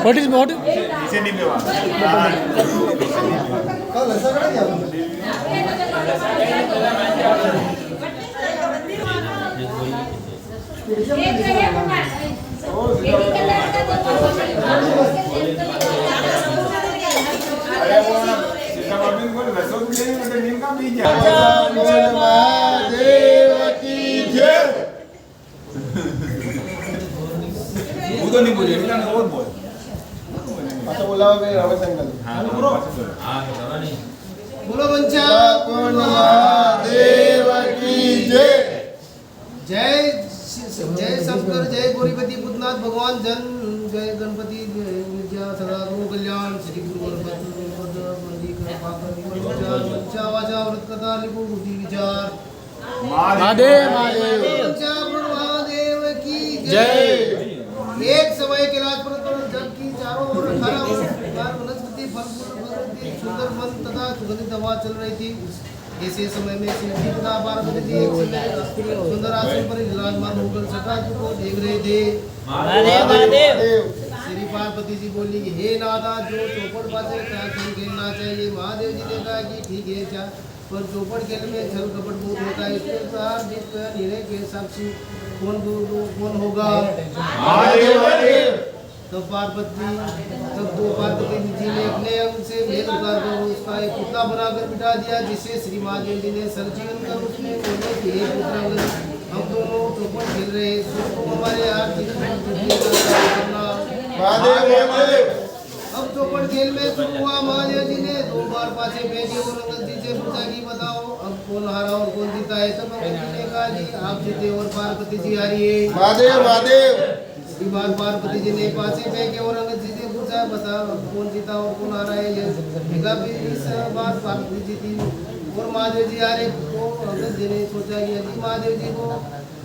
What is what? नहीं बोलिए और बोल अच्छा बोला रमेश अंकल बोलो मंचा महादेव की जय। जय जय शंकर जय गौरीपति भूतनाथ भगवान जन जय गणपति जय विद्या सदा कल्याण श्री गुरु मंचा वाचा व्रत कथा लिपु बुद्धि विचार महादेव महादेव महादेव की जय। एक समय के राजपुर जग की चारों ओर 18 वनस्पति फल सुंदर वन तथा सुगंधित हवा चल रही थी। ऐसे समय में शिव जी तथा पार्वती जी एक सुंदर आसन पर विराजमान होकर सटासु को देख रहे थे। श्री पार्वती जी बोली, हे नाथा, जो चौपड़ पासे क्या खेल खेलना चाहिए। महादेव जी ने कहा कि ठीक है क्या, पर चौपड़ खेल में छल कपट बहुत होता है। इसके अनुसार निर्णय के साक्षी कौन होगा। तब दो पार्वती जी ने अपने अंग से मेल उतार कर उसका एक पुतला बनाकर बिठा दिया, जिससे श्री महादेव जी ने सरजीवन कर उसमें बोले कि हे पुत्रांगन, हम दोनों चौपड़ खेल रहे हैं, हमारे आर्थिक करना। अब चौपड़ खेल में शुरू हुआ। महादेव जी ने 2 बार पासे भेजे और अंगद जी से पूछा कि बताओ अब कौन हारा और कौन जीता है। तब अंगद जी ने कहा कि आप जीते और पार्वती जी हारी है। इसके बाद पार्वती जी ने पासे फेंके और अंगद जी से पूछा, बता कौन जीता और कौन हारा है। इस बार पार्वती जीती और महादेव जी हारे। तो अंगद जी ने सोचा कि यदि महादेव जी को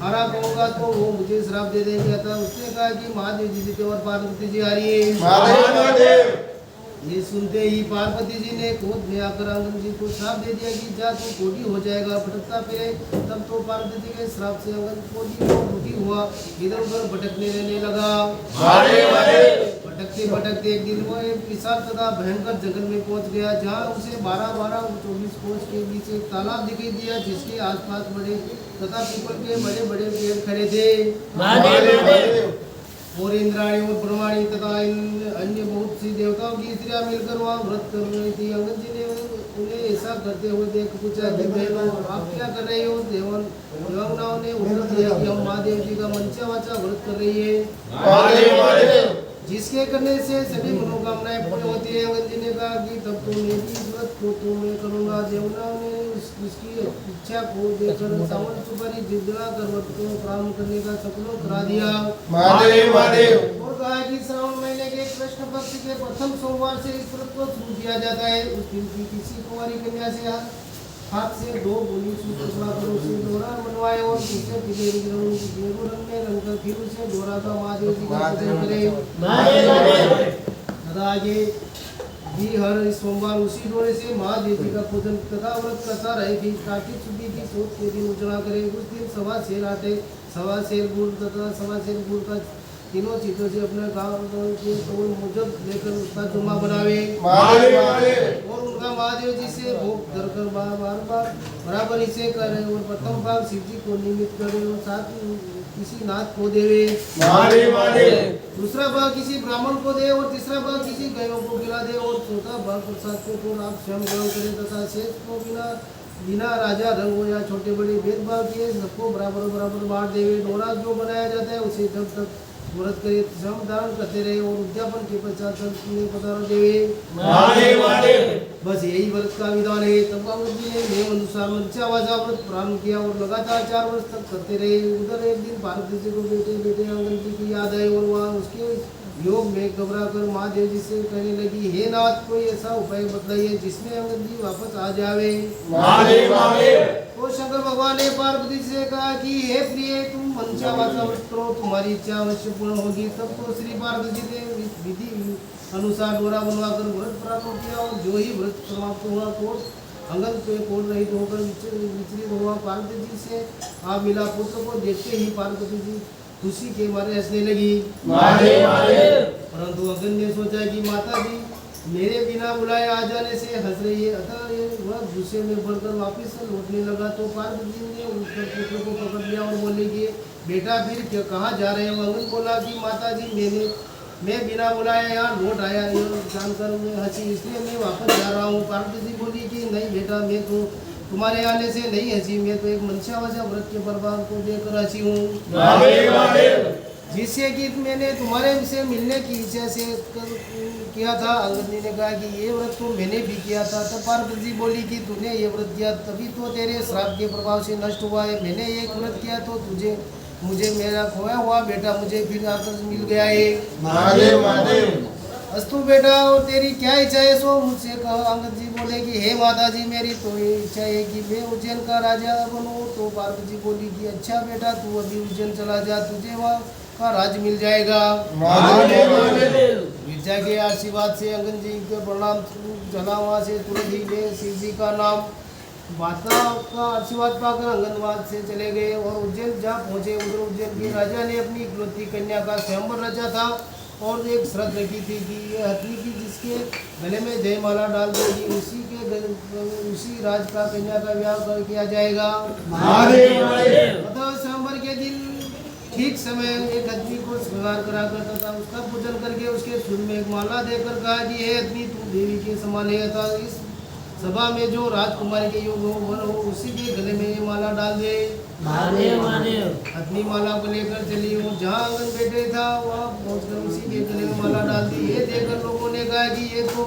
हारा कहूँगा तो वो मुझे श्राप दे देंगे। था उसने कहा कि महादेव जी जीते और पार्वती जी हारी है। ये सुनते ही पार्वती जी ने क्रोध में आकर अंगद जी को श्राप दे दिया कि जा तू कोढ़ी हो जाएगा, भटकता फिरे। तब तो पार्वती जी के श्राप से अंगद कोढ़ी हुआ, इधर उधर भटकने रहने लगा। भटकते भटकते एक दिन वो एक विशाल तथा भयंकर जंगल में पहुंच गया, जहां उसे 12-12 24 कोस के बीच एक तालाब दिखाई दिया, जिसके आसपास बड़े तथा पीपल के बड़े बड़े पेड़ खड़े थे। और इंद्राणी और ब्रह्माणी तथा अन्य बहुत सी देवताओं की स्त्रियां मिलकर वहाँ व्रत कर रही थी। अंगद जी ने उन्हें ऐसा करते हुए देख पूछा कि बहनों, आप क्या कर रहे हो। देवताओं ने उत्तर दिया कि हम महादेव जी का मंचा वाचा व्रत कर रही है, जिसके करने से सभी मनोकामनाएं पूरी होती है। अंगद जी ने कहा कि तब तो मैं भी व्रत को तो मैं करूँगा। देवताओं ने उसकी इच्छा को देखकर सावन सुपारी जिद्दा कर व्रत को प्रारंभ करने का संकल्प करा दिया। और कहा कि श्रावण महीने के कृष्ण पक्ष के प्रथम सोमवार से इस व्रत को शुरू किया जाता है। उस दिन की किसी कुंवारी कन्या से हाथ से 2 गोली सूत्र बनाकर उसे दोहरा बनवाए और उसे पीले रंग में रंगकर फिर उसे दोहरा का महादेव जी का पूजन करे। आगे भी हर सोमवार उसी डोरे से महादेव जी का पूजन तथा व्रत करता रहे कि कार्तिक शुद्धि की चौथ के दिन उजड़ा करे। उस दिन 1.25 सेर आटे, 1.25 सेर गुड़ तथा 1.25 सेर गुड़ का तीनों चीजों से अपने गाँव के तोड़ मुजब लेकर उसका जुम्मा बनावे और उनका महादेव जी से भोग धरकर बार बराबर इसे करे। और प्रथम भाग शिव जी को निमित्त करे और साथ किसी नाथ को देवे। दूसरा भाग किसी ब्राह्मण को दे और तीसरा भाग किसी गायों को खिला दे और चौथा भाग प्रसाद को आप स्वयं ग्रहण करें तथा शेष को बिना राजा रंग हो या छोटे बड़े भेदभाव किए सबको बराबर बांट देवे। डोरा जो बनाया जाता है उसे जब तक व्रत करे श्रम धारण करते रहे और उद्यापन के पश्चात पदार्थ देवे। बस यही व्रत का विधान है। तब अंगद जी ने नियम अनुसार मंचा वाचा व्रत प्रारंभ किया और लगातार 4 वर्ष तक करते रहे। उधर एक दिन पार्वती जी को बेटे अंगद जी की याद आई और वहाँ उसके योग में घबरा कर महादेव जी से कहने लगी, हे नाथ, कोई ऐसा उपाय बताइए जिसमें अंगद जी वापस आ जावे। तो शंकर भगवान ने पार्वती से कहा कि हे प्रिय, तुम मंचा वाचा व्रत करो, तुम्हारी इच्छा अवश्य पूर्ण होगी। तब तो श्री पार्वती जी ने अनुसार डोरा बनवाकर व्रत प्रारंभ किया और जो ही व्रत समाप्त हुआ कोट अंगन पे कोट रहित होकर विचलित हुआ पार्वती जी से आप मिला पुत्र को देखते ही पार्वती जी खुशी के मारे हंसने लगी। परंतु अंगन ने सोचा कि माता जी मेरे बिना बुलाए आ जाने से हंस रही है, अतः वह गुस्से में बढ़कर वापस लौटने लगा। तो पार्वती जी ने उसके पुत्र को पकड़ लिया और बोले कि बेटा फिर क्या कहाँ जा रहे हो? अंगन बोला कि माता जी मैं बिना बुलाए यहाँ लौट आया, जानकर मैं हंसी, इसलिए मैं वापस जा रहा हूँ। पार्वती जी बोली कि नहीं बेटा, मैं तो तुम्हारे आने से नहीं हंसी, मैं तो एक मनसावाचा व्रत के प्रभाव को देखकर हंसी हूँ, जिससे कि मैंने तुम्हारे से मिलने की इच्छा से किया था। अंगद ने कहा कि ये व्रत तो मैंने भी किया था। तब पार्वती जी बोली कि तूने ये व्रत किया तभी तो तेरे श्राप के प्रभाव से नष्ट हुआ है। मैंने एक व्रत किया तो मुझे मेरा खोया हुआ बेटा मुझे फिर आकर मिल गया है। अस्तु बेटा, और तेरी क्या इच्छा है सो मुझसे कहो। अंगद जी बोले कि हे माता जी मेरी तो ये इच्छा है कि मैं उज्जैन का राजा बनूं। तो पार्वती जी बोली कि अच्छा बेटा, तू अभी उज्जैन चला जा, तुझे वहाँ का राज मिल जाएगा। गिरजा के आशीर्वाद से अंगद जी के प्रणाम चला, वहाँ से तुरंत ही वे शिव जी का नाम माता का आशीर्वाद पाकर अंगनवाद से चले गए और उज्जैन जहाँ पहुँचे उधर उज्जैन के राजा ने अपनी इकलौती कन्या का स्वयंवर रचा था और एक शर्त रखी थी कि ये हथनी की जिसके गले में जयमाला डाल देगी उसी राज का कन्या का विवाह किया जाएगा। अतः स्वयंवर के दिन ठीक समय एक आदमी को श्रृंगार करा करता था, उसका पूजन करके उसके सूर्य में एक माला देकर कहा कि हे आदमी तू देवी के समान है, था इस सभा में जो राजकुमारी के योग हो वन हो उसी के गले में ये माला डाल दे। अपनी माला को लेकर चली और जहाँ आंगन बैठे था वहाँ पहुँचकर उसी के गले में माला डाल दी। ये देखकर लोगों ने कहा कि ये तो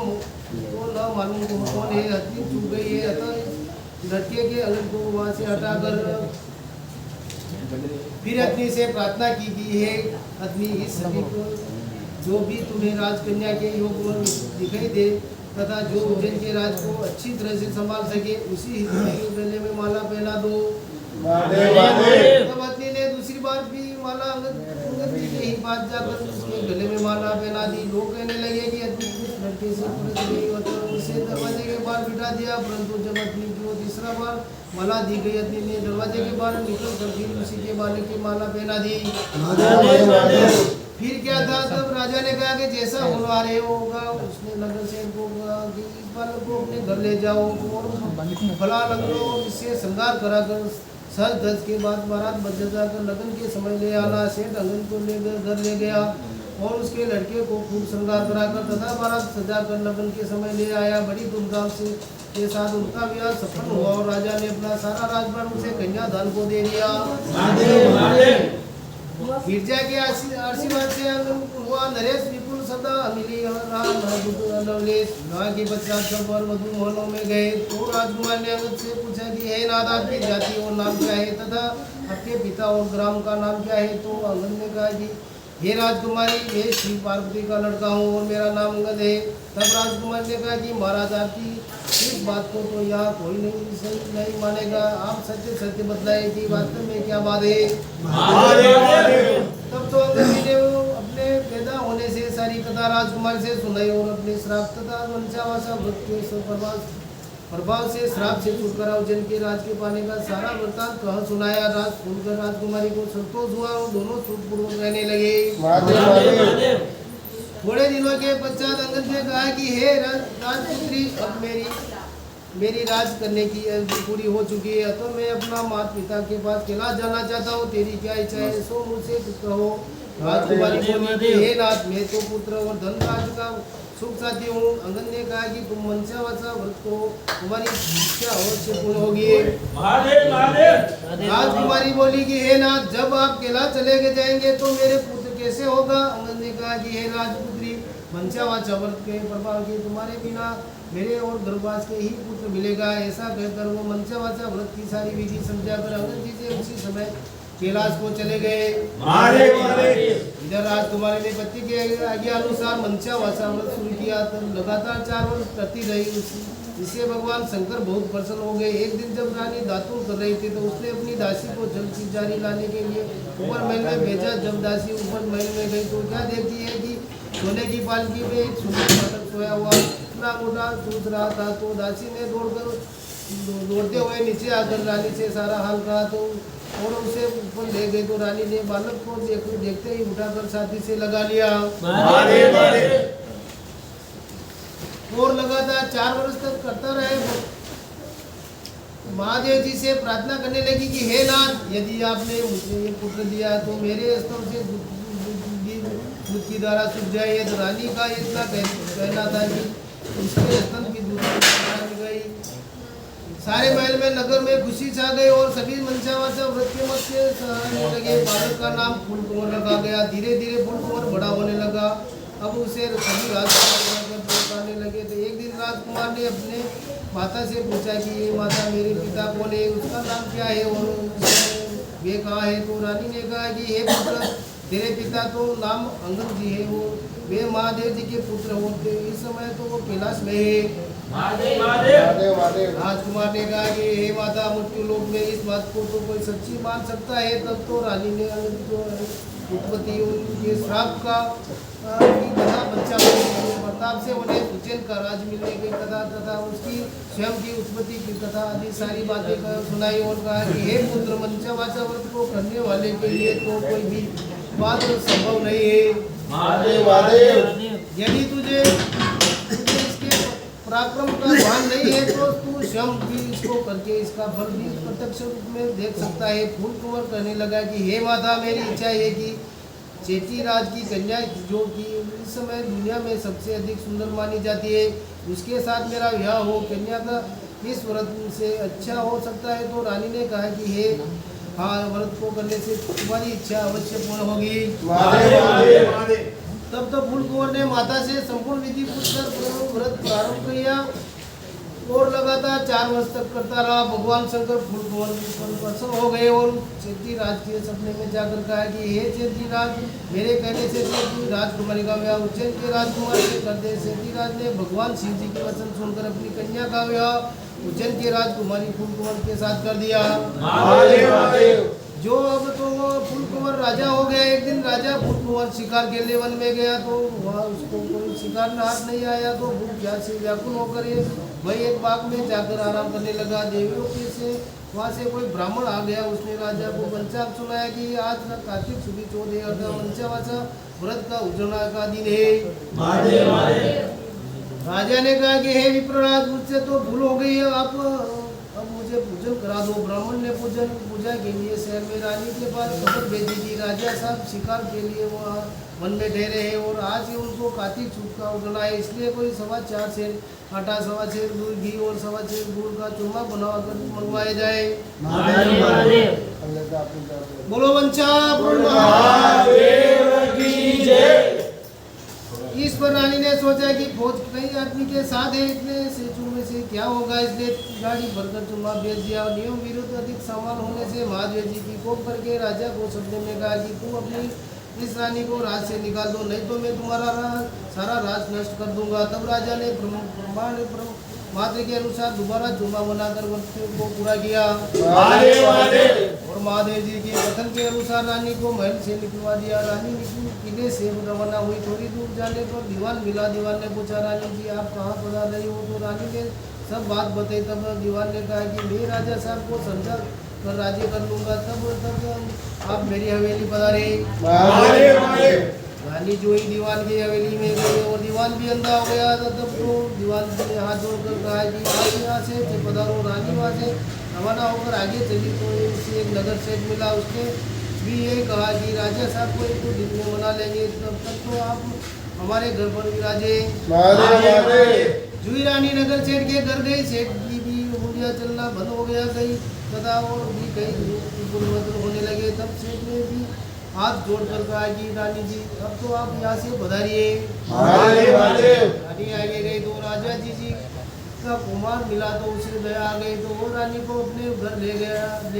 न मालूम कौन है, हथनी चूक गई है। अतः लड़के के आंगन को वहाँ से हटाकर फिर हथनी से प्रार्थना की कि हे हथनी, इस सभी को जो भी तुम्हें राजकन्या के योग दिखाई दे तथा जो उज्जैन के राज को अच्छी तरह से संभाल सके उसी के गले में माला पहना दो। तब हथनी ने दूसरी बार भी माला अंगद जी के ही पास जाकर उसके गले में माला पहना दी। लोग कहने लगे कि हथनी उस लड़के से पुलिस गई और उसे दरवाजे के बाहर बिठा दिया, परंतु जब हथनी को तीसरा बार माला दी गई, हथनी ने दरवाजे के बाहर निकल कर फिर उसी के बाले की माला पहना दी। फिर क्या था, तब राजा ने कहा कि जैसा होना रहे होगा। उसने नगर सेन को कहा कि इस बालक को अपने घर ले जाओ और फला लगो, इससे श्रृंगार कराकर सज धज के बाद बारात बज जाकर लगन के समय ले आना। सेठ अंगन को लेकर घर ले गया और उसके लड़के को खूब श्रृंगार कराकर तथा बारात सजाकर लगन के समय ले आया। बड़ी धूमधाम से के साथ उनका विवाह सफल हुआ और राजा ने अपना सारा राजपाट उसे कन्यादान को दे दिया। गिरजा के आशीर्वाद से हुआ नरेश विपुल सदा मिली नवलेश। विवाह के पश्चात सब वर वधु महलों में गए तो राजकुमार ने अंगद से पूछा कि हे नाथ, आपकी जाति और नाम क्या है तथा आपके पिता और ग्राम का नाम क्या है? तो अंगद ने कहा कि हे राजकुमारी, मैं शिव पार्वती का लड़का हूँ और मेरा नाम अंगद है। तब राजकुमार ने कहा कि महाराज, आपकी इस बात को तो यहाँ कोई नहीं मानेगा, आप सत्य सत्य बतलाए कि वास्तव में क्या बात है। तब तो अंगद जी ने अपने पैदा होने से सारी कथा राजकुमार से सुनाई और अपने श्राप तथा वंशावसा व्रत के प्रभाव से श्राप से छुटकारा उज्जैन के राज के पाने का सारा वृत्तांत कह सुनाया। राज सुनकर राजकुमारी को संतोष हुआ और दोनों सुखपूर्वक रहने लगे। थोड़े दिनों के पश्चात अंगद ने कहा कि हे राजपुत्री, अब मेरी राज करने की अवधि पूरी हो चुकी है, तो मैं अपना माता पिता के पास कैलाश जाना चाहता हूँ। तेरी क्या इच्छा है सो मुझसे कहो। राजकुमारी बोली कि हे नाथ, मैं तो पुत्र और धन राज का सुख साथी हूँ। अंगद ने कहा कि तुम वंशावसा व्रत को तुम्हारी इच्छा अवश्य पूर्ण होगी। राजकुमारी बोली कि हे नाथ, जब आप कैलाश चले जाएंगे तो मेरे पुत्र कैसे होगा? अंगद ने कहा कि हे राजपुत्री, वंशावसा व्रत के प्रभाव के तुम्हारे बिना मेरे और गर्भवास के ही पुत्र मिलेगा। ऐसा कहकर वो वंशावसा व्रत की सारी विधि समझाकर अंगद जी से उसी समय कैलाश को चले गए। इधर राजकुमारी ने पति के आज्ञा अनुसार वंशावसा व्रत शुरू किया। तब लगातार 4 वर्ष करती रही। इससे भगवान शंकर बहुत प्रसन्न हो गए। एक दिन जब रानी दातुन कर रही थी तो उसने अपनी दासी को जल की जारी लाने के लिए ऊपर महल में भेजा। जब दासी ऊपर महल में गई तो क्या देखती है कि सोने की पालकी में एक सुंदर बालक सोया हुआ इतना मोटा सोच रहा था। तो दासी ने दौड़ते हुए नीचे आकर रानी से सारा हाल कहा तो और उसे ऊपर ले गए। तो रानी ने बालक को देखते ही उठाकर छाती से लगा लिया और लगातार 4 वर्ष तक करता रहे। महादेव जी से प्रार्थना करने लगी कि हे नाथ, यदि आपने मुझे ये पुत्र दिया तो मेरे स्तन से दूध की धारा सूख जाए। तो रानी का इतना कहना था कि उसके स्तन की दूध की गई। सारे महल में नगर में खुशी छा गई और सभी मनचावाचा व्रत के मत से सहने लगे। बालक का नाम फूलकुंवर रखा गया। धीरे धीरे फूलकुंवर बड़ा होने लगा। अब उसे सभी राजकुमार आने लगे। तो एक दिन राजकुमार ने अपने माता से पूछा कि ये माता मेरे पिता कौन है, उसका नाम क्या है और वे कहाँ है। तो रानी ने कहा कि हे पुत्र, तेरे पिता तो नाम अंगद जी है, वो वे महादेव जी के पुत्र होते। इस समय तो वो कैलाश में है। राजकुमार ने कहा कि हे माता, मृत्यु लोक में इस बात को तो कोई सच्ची मान सकता है। तब तो रानी ने उत्पत्ति उनके श्राप का कथा बच्चा प्रताप से उन्हें उज्जैन का राज मिलने की कथा तथा उसकी स्वयं की उत्पत्ति की कथा आदि सारी बातें सुनाई और कहा कि हे पुत्र, मनचावाचा व्रत को करने वाले के लिए तो कोई भी बात संभव नहीं है। यदि तुझे इसके पराक्रम का भान नहीं है तो तू स्वयं भी इसको करके इसका फल भी प्रत्यक्ष रूप में देख सकता है। फूलकुंवर कहने लगा कि हे माता, मेरी इच्छा है कि चेटी राज की कन्या जो कि इस समय दुनिया में सबसे अधिक सुंदर मानी जाती है, उसके साथ मेरा विवाह हो। कन्या का इस व्रत से अच्छा हो सकता है। तो रानी ने कहा कि हे हाँ, व्रत को करने से तुम्हारी इच्छा अवश्य पूर्ण होगी। तब तो फूलकुंवर ने माता से संपूर्ण विधि पूछकर व्रत प्रारंभ किया और लगातार 4 वर्ष तक करता रहा। भगवान शंकर फूलकुंवर पर प्रसन्न हो गए और चेती राज के सपने में जाकर कहा कि हे चेती राज, मेरे कहने से चेती राजकुमारी का विवाह उज्जैन के राजकुमार से कर दे। चेती राज ने भगवान शिव जी के वचन सुनकर अपनी कन्या का विवाह उज्जैन के राजकुमारी फूलकुंवर के साथ कर दिया। जो अब तो वो फूलकुंवर राजा हो गया। एक दिन राजा फूलकुंवर शिकार के लिए वन में गया तो वहाँ उसको कोई शिकार में हाथ नहीं आया। तो भूख प्यास से व्याकुल होकर वही एक बाग में जाकर आराम करने लगा। देवियों के से वहाँ से कोई ब्राह्मण आ गया। उसने राजा को पंचांग सुनाया कि आज कार्तिक सुदी 14 मनचावाचा व्रत का उज्जवला का दिन है। राजा ने कहा कि हे विप्रराज, मुझसे तो भूल हो गई है, आप अब मुझे पूजन करा दो। ब्राह्मण ने पूजा के लिए शहर में रानी के पास खबर भेजी कि राजा साहब शिकार के लिए वहाँ वन में ठहरे हैं और आज ही उनको कार्तिक सूद का उठना है, इसलिए कोई 4.25 सेर आटा, 1.25 सेर दूध, घी और 1.25 सेर गुड़ का चूरमा बनवा कर मंगवाया जाए। बोलो वंशा इस पर रानी ने सोचा कि फौज कई आदमी के साथ है, इतने से चूमे से क्या होगा, इसलिए गाड़ी भरकर चूमा भेज दिया। और नियम विरुद्ध अधिक सामान होने से महादेव जी की कोप करके राजा को सपने में कहा कि तू अपनी इस रानी को राज से निकाल दो, नहीं तो मैं तुम्हारा सारा राज नष्ट कर दूंगा। तब राजा ने प्रमाण मात्र के अनुसार दोबारा चूमा बनाकर व्रत को पूरा किया और महादेव जी के कथन के अनुसार रानी को महल से निकलवा दिया। रानी किले से रवाना हुई। थोड़ी दूर जाने पर दीवान मिला। दीवान ने पूछा, रानी जी आप कहाँ पधार रही हो? तो रानी ने सब बात बताई। तब दीवान ने कहा कि मैं राजा साहब को समझा कर राजी कर लूँगा, तब आप मेरी हवेली पधारे। रानी जो ही दीवान की हवेली में गई और दीवान भी अंधा हो गया था। तब तो दीवान ने हाथ जोड़कर कहा कि आप यहाँ से पधारो। रानी वहाँ से रवाना होकर आगे चली तो एक नगर सेठ मिला। उसने भी ये कहा कि राजा साहब को एक दिन में मना लेंगे, तब तक तो आप हमारे घर पर विराजे। जुई रानी नगर सेठ के घर गई। सेठ की भी उंगलियाँ चलना बंद हो गया कहीं तथा और भी कई गुणवत्तर होने लगे। तब सेठ ने भी हाथ जोड़कर कहा कि रानी जी अब तो आप यहाँ से पधारिए। रानी आगे गई तो राजा जी का कुमार मिला तो उसे दया आ गई तो वो रानी को अपने घर ले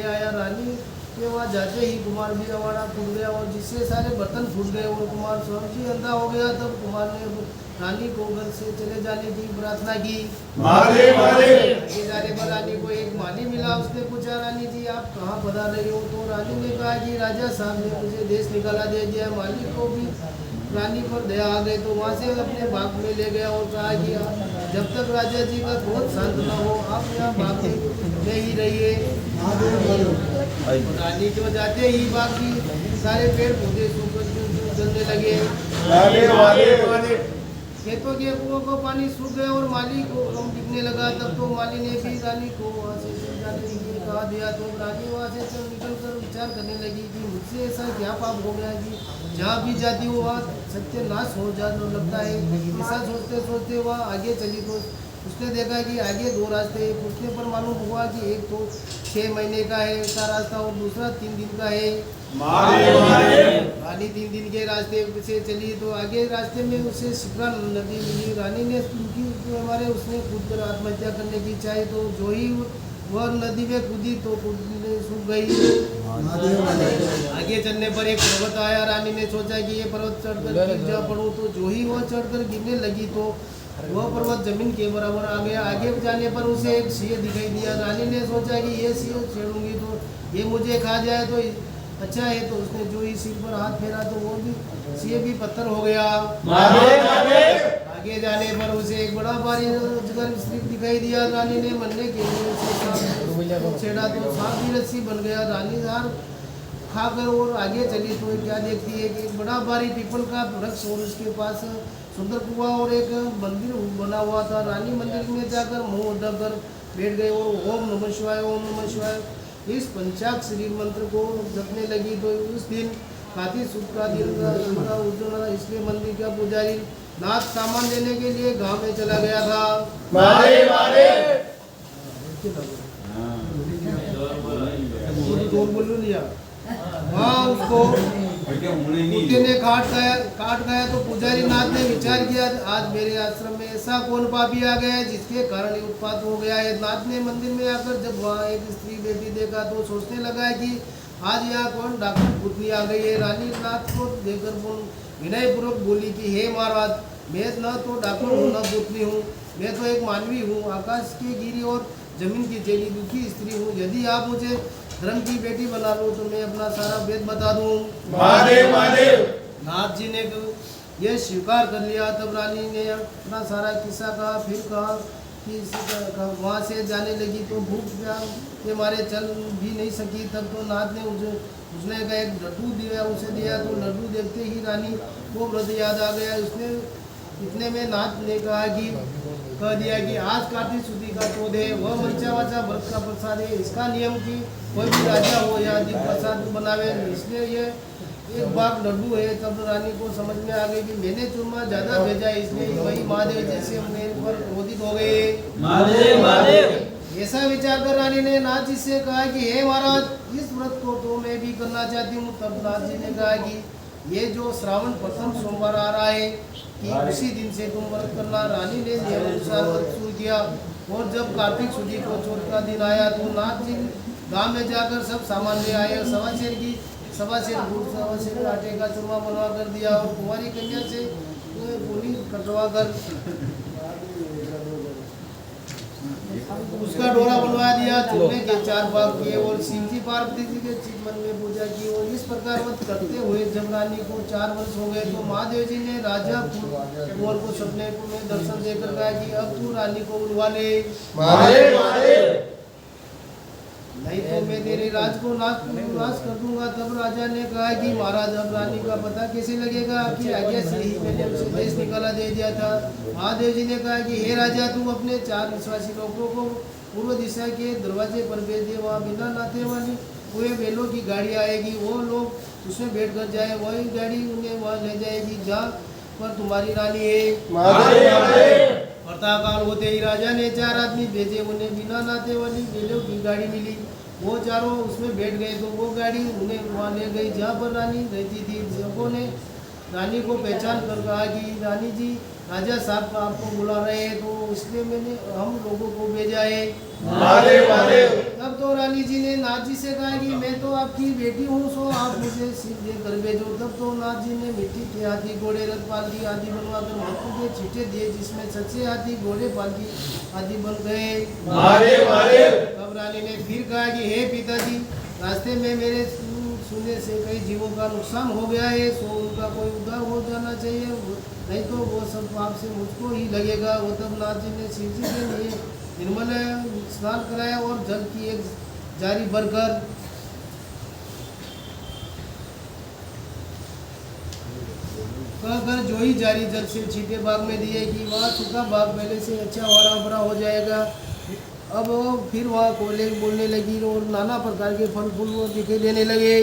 आया। रानी के वहाँ जाते ही कुमार भी अवाड़ा फूट गया और जिससे सारे बर्तन फूट गए और कुमार स्वयं जी अंधा हो गया। तब कुमार ने रानी को घर से चले जाने की प्रार्थना की। आगे जाने पर रानी को एक माली मिला। उसने पूछा, रानी जी आप कहाँ पधार रही हो? तो रानी ने कहा कि राजा साहब ने मुझे देश निकाला दे दिया। माली को भी रानी पर दया आ गई तो वहाँ से अपने बाग में ले गया और कहा कि जब तक राजा जी का क्रोध शांत न हो आप यहाँ बाग में ही रहिए। रानी जो जाते ही बाग की सारे पेड़ पौधे सूख जलने लगे, खेतों के कुओं को पानी सूख गया और माली को कम दिखने लगा। तब तो माली ने भी रानी को वहाँ से जाने के लिए कहा दिया। तो रानी वहाँ से चल निकल कर विचार करने लगी कि मुझसे ऐसा क्या पाप हो गया कि जहाँ भी जाती हूँ वहाँ सत्यानाश हो जाने लगता है। ऐसा सोचते सोचते वह आगे चली तो उसने देखा कि आगे दो रास्ते हैं। पूछने पर मालूम हुआ कि एक तो 6 महीने का है ऐसा रास्ता और दूसरा 3 दिन का है। रानी 3 दिन के रास्ते से चली तो आगे रास्ते में उसे शिप्रा नदी मिली। रानी ने हमारे उसने कूद कर आत्महत्या करने की चाही तो जो ही वह नदी में कूदी तो कूदने सूख गई। आगे चलने पर एक पर्वत आया। रानी ने सोचा कि ये पर्वत चढ़कर गिर जा पड़ूं तो जो ही वह चढ़कर गिरने लगी तो वह पर्वत जमीन के बराबर आ गया। आगे जाने पर उसे एक सिंह दिखाई दिया। रानी ने सोचा कि ये सिंह छेड़ूंगी तो ये मुझे खा जाए तो अच्छा है। तो उसने जो ही सिर पर हाथ फेरा तो वो भी सिंह भी पत्थर हो गया। आगे जाने पर उसे एक बड़ा भारी अजगर सर्प दिखाई दिया। रानी ने मरने के लिए उसे छेड़ा तो सांप भी रस्सी बन गया। रानी हार खाकर और आगे चली तो क्या देखती है कि एक बड़ा भारी पीपल का वृक्ष और उसके पास सुंदर कुआं और एक मंदिर बना हुआ था। रानी मंदिर में जाकर मुंह ढककर बैठ गई और ओम नमः शिवाय इस पंचाक्षरी मंत्र को जपने लगी। तो उस दिन कार्तिक शुक्ल का दिन था, इसलिए मंदिर का पुजारी नाथ सामान लेने के लिए गांव में चला गया था। बोलू लिया वहाँ उसको कुत्ते ने काट गया तो पुजारी नाथ ने विचार किया आज मेरे आश्रम में ऐसा कौन पापी आ गया है जिसके कारण ये उत्पात हो गया है। नाथ ने मंदिर में आकर जब वहाँ एक स्त्री बेटी देखा तो सोचने लगा है कि आज यहाँ कौन डॉक्टर पुतली आ गई है। रानी नाथ को देखकर विनय पूर्वक बोली कि हे महाराज मैं न तो डॉक्टर हूँ न पुतली हूँ, मैं तो एक मानवी हूँ, आकाश की गिरी और जमीन की चली दुखी स्त्री हूँ। यदि आप मुझे धर्म की बेटी बना लो तो मैं अपना सारा वेद बता दूं। नाथ जी ने यह स्वीकार कर लिया। तब रानी ने अपना सारा किस्सा कहा। फिर कहा कि वहाँ से जाने लगी तो भूख के मारे चल भी नहीं सकी। तब तो नाथ ने उसने का एक लड्डू दिया उसे दिया तो लड्डू देखते ही रानी को व्रत याद आ गया। उसने इतने में नाथ ने कह दिया कि आज कार्तिक शुद्धि का चौथ है, वह मंचा वाचा व्रत का प्रसाद है। इसका नियम कि कोई भी राजा हो या अधिक प्रसाद बनावे, इसलिए ये एक बाग लड्डू है। तब रानी को समझ में आ गई कि मैंने चूरमा ज्यादा भेजा इसलिए वही महादेव जैसे मेरे पर क्रोधित हो गए। ऐसा विचार कर रानी ने नाथ जी से कहा कि हे महाराज इस व्रत को तो मैं भी करना चाहती हूँ। तब नाथ जी ने कहा कि ये जो श्रावण प्रथम सोमवार आ रहा है कि उसी दिन से तुम व्रत करना। रानी ने नियम अनुसार व्रत शुरू किया और जब कार्तिक शुद्धि को चौथ का दिन आया तो नाथ जी गांव में जाकर सब सामान ले आए। सवा सेर गुड़, सवा सेर आटे का चूरमा बनवा कर दिया और कुंवारी कन्या से पूरी कटवा कर उसका डोरा बनवा दिया। चूल्हे के 4 भाग किए और शिव जी पार्वती जी के चित मन में पूजा की। और इस प्रकार व्रत करते हुए जब रानी को 4 वर्ष हो गए तो महादेव जी ने राजा कुंवर को सपने में दर्शन देकर कहा कि अब तू रानी को बुलवा ले, नहीं तो मैं तेरे राज को नाश कर दूंगा। तब राजा ने कहा कि महाराज अब रानी का पता कैसे लगेगा, आपकी आज्ञा से ही मैंने उसे देश निकाला दे दिया था। महादेव जी ने कहा कि हे राजा तू अपने 4 विश्वासी लोगों को पूर्व दिशा के दरवाजे पर भेज दे। वहाँ बिना नाते वाली हुए बैलों की गाड़ी आएगी, वो लोग उसमें बैठ कर जाए, वही गाड़ी उन्हें वहाँ ले जाएगी जहाँ पर तुम्हारी रानी है। प्रातःकाल होते ही राजा ने 4 आदमी भेजे, उन्हें बिना नाते वाली बैलों की गाड़ी मिली। वो चारों उसमें बैठ गए तो वो गाड़ी उन्हें वहाँ ले गई जहाँ पर रानी रहती थी। सबों ने रानी को पहचान कर कहा कि रानी जी राजा साहब आपको बुला रहे हैं तो इसलिए मैंने हम लोगों को भेजा है। तब तो रानी जी ने नाथ जी से कहा कि मैं तो आपकी बेटी हूँ, सो आप मुझे सिर दे कर भेजो। तब तो नाथ जी ने मिट्टी के हाथी, घोड़े, रथ, पालकी आदि बनवा कर मट्टी के छींटे दिए जिसमें सच्चे हाथी, घोड़े, पालकी आदि बन गए। तब रानी ने फिर कहा कि हे पिताजी रास्ते में मेरे सुनने से कई जीवों का नुकसान हो गया है, सो उनका कोई उद्धार हो जाना चाहिए, नहीं तो वो सब पाप से मुझको ही लगेगा। वो तब नाथ जी ने शिव जी के लिए निर्मल स्नान कराया और जल की एक जारी भरकर कहकर जो ही जारी जल से छीटे बाग में दिए कि वहाँ सूखा बाग पहले से अच्छा हरा भरा हो जाएगा। अब वो फिर वहाँ कोयले बोलने लगी और नाना प्रकार के फल फूल वो दिखाई देने लगे।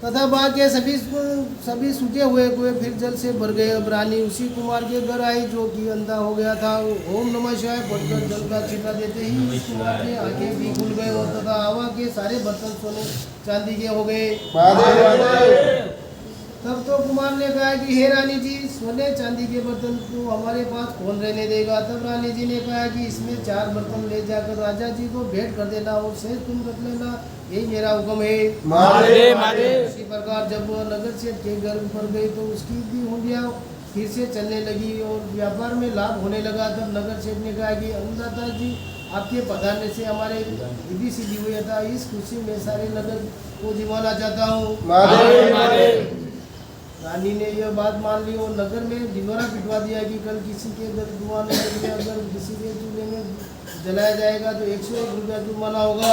तथा बाग के सभी सूखे हुए कुएं फिर जल से भर गए। अब रानी उसी कुमार के घर आई जो कि अंधा हो गया था। ओम नमः शिवाय पढ़कर जल का छींटा देते ही उस कुमार के आंखें भी खुल गए और तथा हवा के सारे बर्तन सोने चांदी के हो गए। तब तो कुमार ने कहा कि हे रानी जी, सोने चांदी के बर्तन को हमारे पास कौन रहने देगा। तब रानी जी ने कहा कि इसमें 4 बर्तन ले जाकर राजा जी को भेंट कर देना और शेष तुम रख लेना, यही मेरा हुक्म है। इसी प्रकार जब वह नगर सेठ के घर पर गई तो उसकी भी हुंडियाँ फिर से चलने लगी और व्यापार में लाभ होने लगा। तब नगर सेठ ने कहा कि अन्नदाता जी, आपके पधारने से हमारे विधि सिद्धि हुई था, इस खुशी में सारे नगर को जिमाना चाहता हूँ। रानी ने यह बात मान ली और नगर में ढिंडोरा पिटवा दिया कि कल किसी के घर धुआं में अगर किसी के चूल्हे में जलाया जाएगा तो 101 रुपया जुर्माना होगा।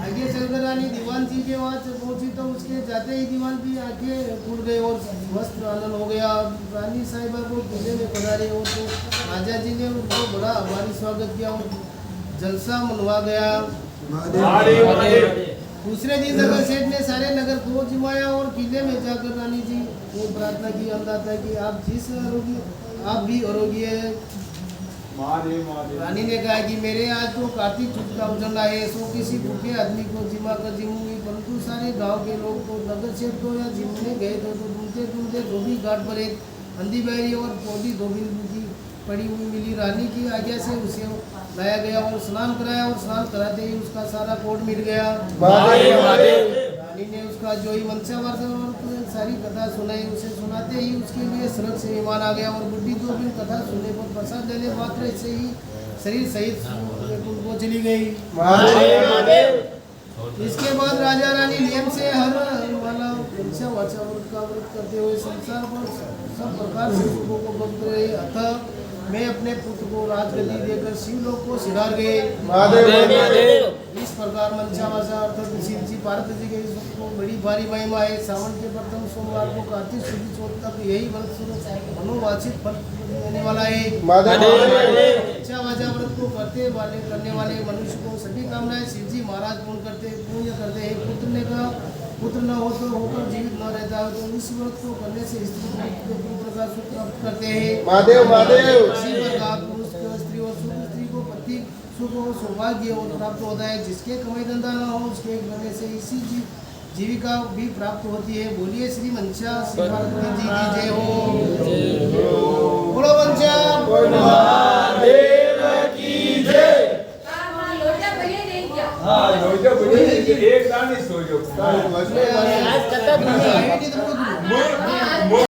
आगे चलकर रानी दीवान जी के वहाँ पहुंची तो उसके जाते ही दीवान की आंखें खुल गई और वस्त्र आनंद हो गया। रानी साहिबा को किले में पधारे और तो राजा जी ने उनको बड़ा हमारी स्वागत किया और जलसा मनवा गया। दूसरे दिन नगर सेठ ने सारे नगर को जिमाया और किले में जाकर रानी जी को प्रार्थना की अंदाता कि आप जिस आरोगी आप भी आरोगी है। रानी ने कहा कि मेरे आज तो कार्तिक चुट का उजला है, सो किसी भूखे आदमी को जिमा कर जिमूंगी, परंतु सारे गांव के लोग तो नगर सेठ को या जिमने गए तो ढूंढते ढूंढते धोबी घाट पर एक अंधी बहरी और पौधी धोबी की पड़ी हुई मिली। रानी की आज्ञा से उसे लाया गया और स्नान कराया और स्नान कराते ही उसका सारा कोट मिट गया। रानी ने उसका जो ही मंशावार और सारी कथा सुनाई, उसे सुनाते ही उसके लिए स्वर्ग से विमान आ गया और बुढ़ी तो भी कथा सुनने पर प्रसाद लेने मात्र से ही शरीर सहित वो चली गई। इसके बाद राजा रानी नियम से हर वाला वाचा व्रत का व्रत करते हुए संसार पर सब प्रकार से सुखों को भोगते रहे। अतः मैं अपने पुत्र को राजगद्दी देकर शिवलोक को सिधार गए। इस प्रकार मंचावासा अर्थात शिव जी पार्वती जी के को बड़ी भारी महिमा है। सावन के प्रथम सोमवार को कार्तिक शुक्ल चौथ तक यही व्रत मनोवांछित फल देने वाला है। मंचावासा व्रत को करने वाले मनुष्य को सभी कामनाएं शिव जी महाराज पूर्ण करते हैं। पुत्र ने कहा पुत्र न हो तो होकर जीवित न रहता हो तो इस व्रत को करने से स्त्री पुत्र का सुख प्राप्त करते हैं। इसी प्रकार पुरुष स्त्री और स्त्री को पति सुख और सौभाग्य और प्राप्त होता है। जिसके कमाई धंधा न हो उसके करने से इसी जीविका भी प्राप्त होती है। बोलिए श्री मंचा श्री पार्वती जी की जय हो। बोलो मंचा एक दानी सो जो